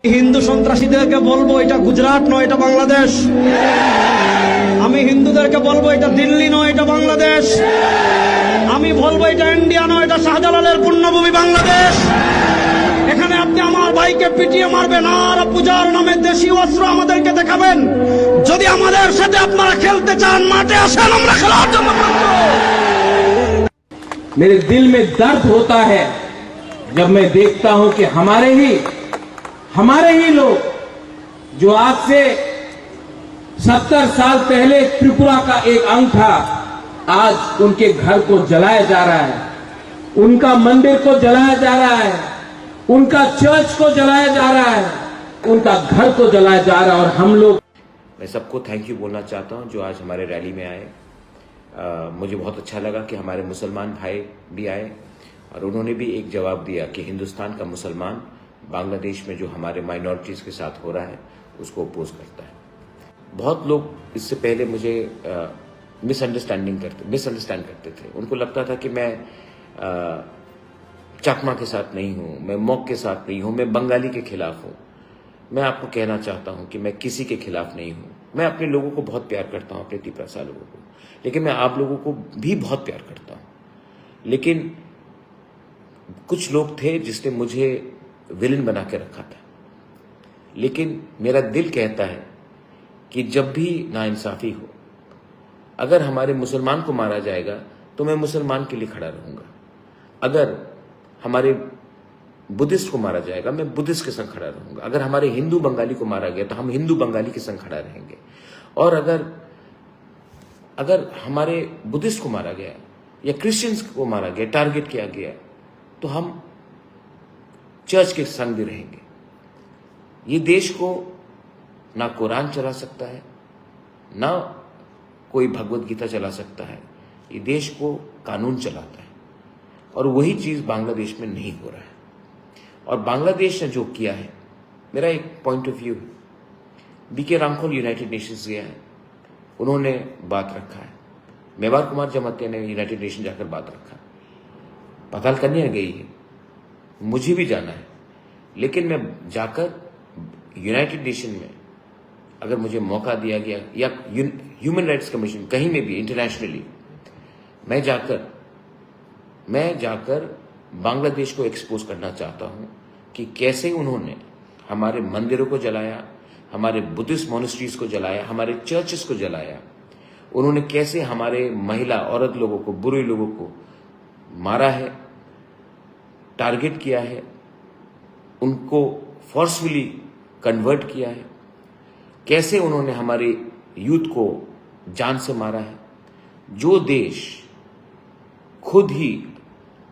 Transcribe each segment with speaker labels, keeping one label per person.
Speaker 1: হিন্দু সন্ত্রাসীদেরকে বলবো এটা গুজরাট নয়, এটা বাংলাদেশ। আমি হিন্দুদেরকে বলবো এটা দিল্লি নয়, এটা বাংলাদেশ। আমি বলবো এটা ইন্ডিয়া নয়, এটা শাহজালালের পুণ্যভূমি বাংলাদেশ। এখানে আপনি আমার ভাইকে পিটিয়ে মারবেন আর পূজার নামে দেশি অস্ত্র আমাদেরকে দেখাবেন। যদি আমাদের সাথে আপনারা খেলতে চান, মাঠে আসেন, আমরা খেলার জন্য প্রস্তুত।
Speaker 2: मेरे दिल में दर्द होता है जब मैं देखता हूं कि हमारे ही लोग जो आज से 70 साल पहले त्रिपुरा का एक अंग था, आज उनके घर को जलाया जा रहा है, उनका मंदिर को जलाया जा रहा है, उनका चर्च को जलाया जा रहा है, उनका घर को जलाया जा रहा है। और हम लोग,
Speaker 3: मैं सबको थैंक यू बोलना चाहता हूं जो आज हमारे रैली में आए। मुझे बहुत अच्छा लगा कि हमारे मुसलमान भाई भी आए और उन्होंने भी एक जवाब दिया कि हिंदुस्तान का मुसलमान बांग्लादेश में जो हमारे माइनॉरिटीज के साथ हो रहा है उसको अपोज करता है। बहुत लोग इससे पहले मुझे मिसअंडरस्टैंड करते थे। उनको लगता था कि मैं चकमा के साथ नहीं हूं, मैं मॉक के साथ नहीं हूं, मैं बंगाली के खिलाफ हूं। मैं आपको कहना चाहता हूं कि मैं किसी के खिलाफ नहीं हूं। मैं अपने लोगों को बहुत प्यार करता हूं, अपने तिपरासा लोगों को, लेकिन मैं आप लोगों को भी बहुत प्यार करता हूं। लेकिन कुछ लोग थे जिसने मुझे विलन बना के रखा था। लेकिन मेरा दिल कहता है कि जब भी नाइंसाफी हो, अगर हमारे मुसलमान को मारा जाएगा तो मैं मुसलमान के लिए खड़ा रहूंगा। अगर हमारे बुद्धिस्ट को मारा जाएगा मैं बुद्धिस्ट के संग खड़ा रहूंगा। अगर हमारे हिंदू बंगाली को मारा गया तो हम हिंदू बंगाली के संग खड़ा रहेंगे। और अगर हमारे बुद्धिस्ट को मारा गया या क्रिश्चियंस को मारा गया, टारगेट किया गया, तो हम चर्च के संग भी रहेंगे। ये देश को ना कुरान चला सकता है, ना कोई भगवत गीता चला सकता है। ये देश को कानून चलाता है और वही चीज बांग्लादेश में नहीं हो रहा है। और बांग्लादेश ने जो किया है, मेरा एक पॉइंट ऑफ व्यू है। बीके रामखोल यूनाइटेड नेशंस गया है, उन्होंने बात रखा है। मेवार कुमार जमातिया ने यूनाइटेड नेशन जाकर बात रखा। पताल कन्या गई है, मुझे भी जाना है, लेकिन मैं जाकर यूनाइटेड नेशन में अगर मुझे मौका दिया गया या ह्यूमन राइट्स कमीशन कहीं में भी इंटरनेशनली, मैं जाकर बांग्लादेश को एक्सपोज करना चाहता हूं कि कैसे उन्होंने हमारे मंदिरों को जलाया, हमारे बुद्धिस्ट मॉनेस्ट्रीज को जलाया, हमारे चर्चेस को जलाया। उन्होंने कैसे हमारे महिला औरत लोगों को, बुरे लोगों को मारा है, टारगेट किया है, उनको फोर्सफुली कन्वर्ट किया है, कैसे उन्होंने हमारे यूथ को जान से मारा है। जो देश खुद ही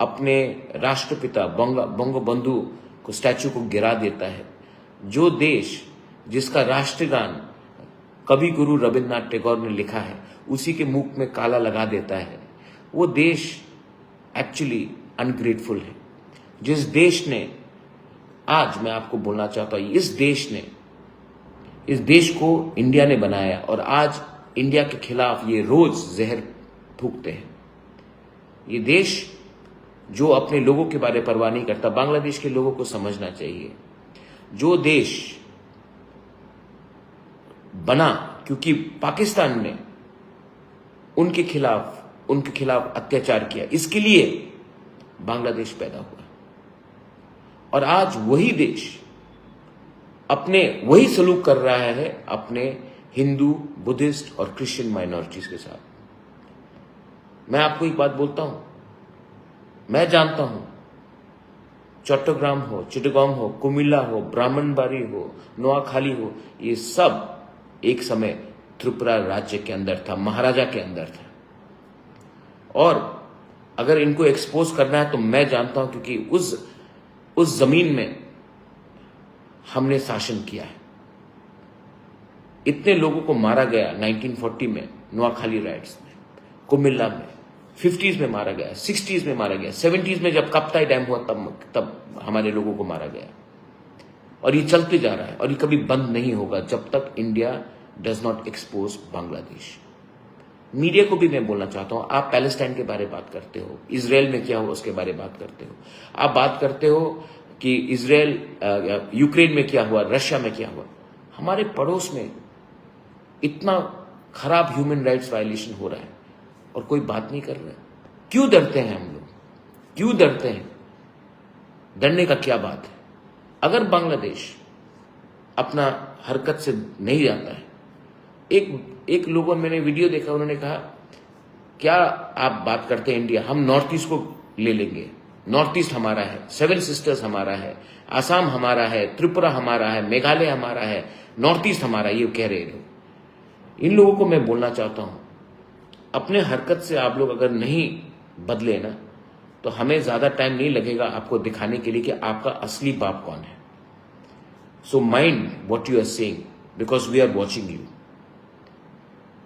Speaker 3: अपने राष्ट्रपिता बंगबंधु को स्टैचू को गिरा देता है, जो देश जिसका राष्ट्रगान कवि गुरु रविन्द्रनाथ टैगोर ने लिखा है उसी के मुख में काला लगा देता है, वो देश एक्चुअली अनग्रेटफुल है। जिस देश ने, आज मैं आपको बोलना चाहता हूं, इस देश को इंडिया ने बनाया और आज इंडिया के खिलाफ ये रोज जहर फूंकते हैं। ये देश जो अपने लोगों के बारे में परवाह नहीं करता। बांग्लादेश के लोगों को समझना चाहिए, जो देश बना क्योंकि पाकिस्तान ने उनके खिलाफ अत्याचार किया, इसके लिए बांग्लादेश पैदा हुआ। और आज वही देश वही सलूक कर रहा है अपने हिंदू, बुद्धिस्ट और क्रिश्चियन माइनॉरिटीज के साथ। मैं आपको एक बात बोलता हूं, मैं जानता हूं चट्टग्राम हो, चिटगांव हो, कुमिल्ला हो, ब्राह्मणबाड़ी हो, नोआखाली हो, ये सब एक समय त्रिपुरा राज्य के अंदर था, महाराजा के अंदर था। और अगर इनको एक्सपोज करना है तो मैं जानता हूं, क्योंकि उस जमीन में हमने शासन किया है। इतने लोगों को मारा गया 1940 में, नोआखाली राइट्स में, कुमिल्ला में, 50s में मारा गया, 60s में मारा गया, 70s में जब कप्ताई डैम हुआ तब हमारे लोगों को मारा गया। और ये चलते जा रहा है और ये कभी बंद नहीं होगा जब तक India does not expose Bangladesh. Media को भी मैं बोलना चाहता हूं, आप पैलेस्टाइन के बारे में बात करते हो, इजराइल में क्या हो उसके बारे में बात करते हो, आप बात करते हो कि इजराइल यूक्रेन में क्या हुआ, रशिया में क्या हुआ। हमारे पड़ोस में इतना खराब ह्यूमन राइट्स वायलेशन हो रहा है और कोई बात नहीं कर रहा है। क्यों डरते हैं हम लोग, क्यों डरते हैं? डरने का क्या बात है? अगर बांग्लादेश अपना हरकत से नहीं जाता है, एक लोगों, मैंने वीडियो देखा, उन्होंने कहा क्या आप बात करते हैं इंडिया, हम नॉर्थ ईस्ट को ले लेंगे, नॉर्थ ईस्ट हमारा है, सेवन सिस्टर्स हमारा है, आसाम हमारा है, त्रिपुरा हमारा है, मेघालय हमारा है, नॉर्थ ईस्ट हमारा, ये कह रहे लोग। इन लोगों को मैं बोलना चाहता हूं, अपने हरकत से आप लोग अगर नहीं बदले ना, तो हमें ज्यादा टाइम नहीं लगेगा आपको दिखाने के लिए कि आपका असली बाप कौन है। So mind what you are saying because we are watching you.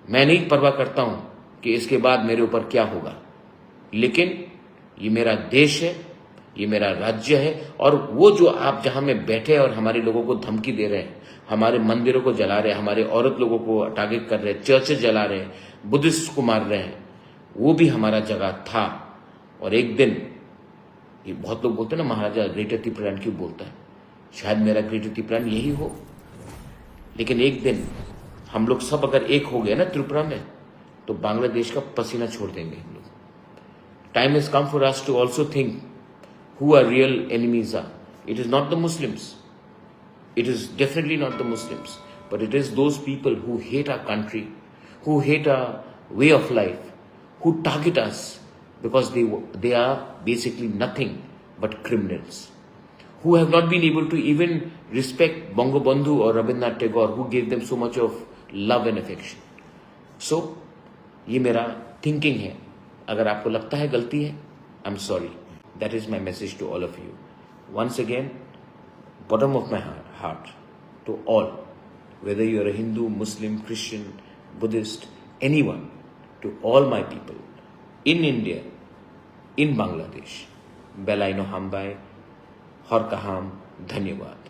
Speaker 3: मैं नहीं परवाह करता हूं कि इसके बाद मेरे ऊपर क्या होगा, लेकिन ये मेरा देश है, ये मेरा राज्य है, और वो जो आप जहां में बैठे और हमारे लोगों को धमकी दे रहे हैं, हमारे मंदिरों को जला रहे हैं, हमारे औरत लोगों को टारगेट कर रहे हैं, चर्चेज जला रहे हैं, बुद्धिस्ट को मार रहे हैं, वो भी हमारा जगह था। और एक दिन, ये बहुत लोग बोलते हैं ना महाराजा ग्रेटर त्रिपुरान क्यों बोलता है, शायद मेरा ग्रेटर त्रिपुरान यही हो। लेकिन एक दिन हम लोग सब अगर एक हो गए ना त्रिपुरा में, तो बांग्लादेश का पसीना छोड़ देंगे हम लोग। Time has come for us to also think who our real enemies are. It is not the Muslims. It is definitely not the Muslims. But it is those people who hate our country, who hate our way of life, who target us because they are basically nothing but criminals, who have not been able to even respect Bangabandhu or Rabindranath Tagore, who gave them so much of love and affection. So, ये मेरा thinking है। अगर आपको लगता है गलती है, I'm sorry. That is my message to all of you. Once again, bottom of my heart, to all, whether you are a Hindu, Muslim, Christian, Buddhist, anyone, to all my people in India, in Bangladesh, Belaino Hambai, Har Kaham, Dhanyavad.